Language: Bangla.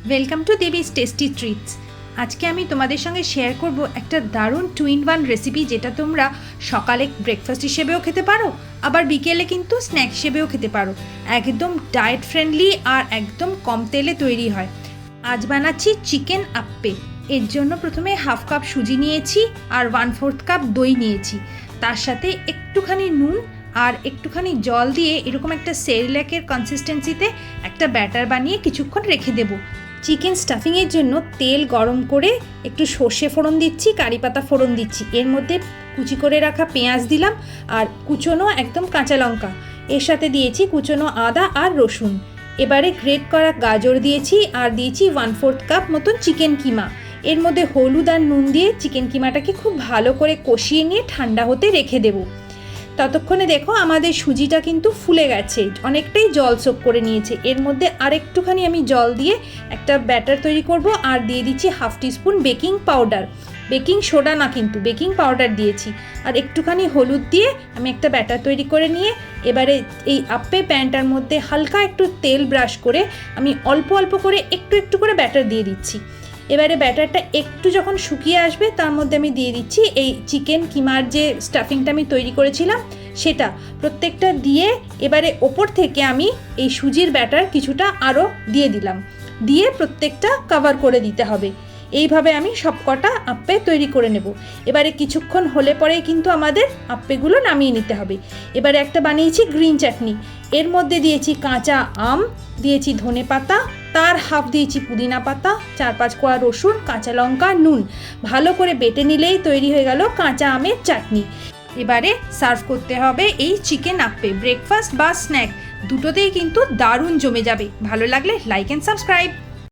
Welcome to Devi's tasty treats. আজকে আমি তোমাদের সঙ্গে শেয়ার করব একটা দারুণ 2-in-1 রেসিপি, যেটা তোমরা সকালে ব্রেকফাস্ট হিসেবেও খেতে পারো, আবার বিকেলে কিন্তু স্ন্যাক হিসেবেও খেতে পারো। একদম ডায়েট ফ্রেন্ডলি আর একদম কম তেলে তৈরি হয়। আজ বানাচ্ছি চিকেন আপ্পে। এর জন্য প্রথমে 1/2 কাপ সুজি নিয়েছি আর 1/4 কাপ দই নিয়েছি। তার সাথে একটুখানি নুন আর একটুখানি জল দিয়ে এরকম একটা সেরেল্যাকের কনসিস্টেন্সিতে একটা ব্যাটার বানিয়ে কিছুক্ষণ রেখে দেব। চিকেন স্টাফিংয়ের জন্য তেল গরম করে একটু সর্ষে ফোড়ন দিচ্ছি, কারি পাতা ফোড়ন দিচ্ছি, এর মধ্যে কুচি করে রাখা পেঁয়াজ দিলাম আর কুচনো একদম কাঁচা লঙ্কা, এর সাথে দিয়েছি কুচনো আদা আর রসুন। এবারে গ্রেট করা গাজর দিয়েছি আর দিয়েছি 1/4 কাপ মতন চিকেন কিমা। এর মধ্যে হলুদ আর নুন দিয়ে চিকেন কিমাটাকে খুব ভালো করে কষিয়ে নিয়ে ঠান্ডা হতে রেখে দেবো। ততক্ষণে দেখো আমাদের সুজিটা কিন্তু ফুলে গেছে, অনেকটাই জল সোক করে নিয়েছে। এর মধ্যে আর একটুখানি আমি জল দিয়ে একটা ব্যাটার তৈরি করব আর দিয়ে দিচ্ছি 1/2 teaspoon baking powder, baking soda না কিন্তু বেকিং পাউডার দিয়েছি, আর একটুখানি হলুদ দিয়ে আমি একটা ব্যাটার তৈরি করে নিয়ে এবারে এই আপ্পে প্যানটার মধ্যে হালকা একটু তেল ব্রাশ করে আমি অল্প অল্প করে একটু করে ব্যাটার দিয়ে দিচ্ছি। এবারে ব্যাটারটা একটু যখন শুকিয়ে আসবে তার মধ্যে আমি দিয়ে দিচ্ছি এই চিকেন কিমার যে স্টাফিংটা আমি তৈরি করেছিলাম সেটা প্রত্যেকটা দিয়ে এবারে ওপর থেকে আমি এই সুজির ব্যাটার কিছুটা আরও দিয়ে দিলাম, দিয়ে প্রত্যেকটা কভার করে দিতে হবে। এইভাবে আমি সবকটা আপ্পে তৈরি করে নেব। এবারে কিছুক্ষণ হলে পরেই কিন্তু আমাদের আপ্পেগুলো নামিয়ে নিতে হবে। এবারে একটা বানিয়েছি গ্রিন চাটনি, এর মধ্যে দিয়েছি কাঁচা আম, দিয়েছি ধনে পাতা, তার হাফ দিয়েছি পুদিনা পাতা, 4-5 কোয়া রসুন, কাঁচা লঙ্কা, নুন। ভালো করে বেটে নিলেই তৈরি হয়ে গেল কাঁচা আমের চাটনি। এবারে সার্ভ করতে হবে এই চিকেন আপ্পে। ব্রেকফাস্ট বা স্ন্যাক দুটোতেই কিন্তু দারুণ জমে যাবে। ভালো লাগলে লাইক অ্যান্ড সাবস্ক্রাইব।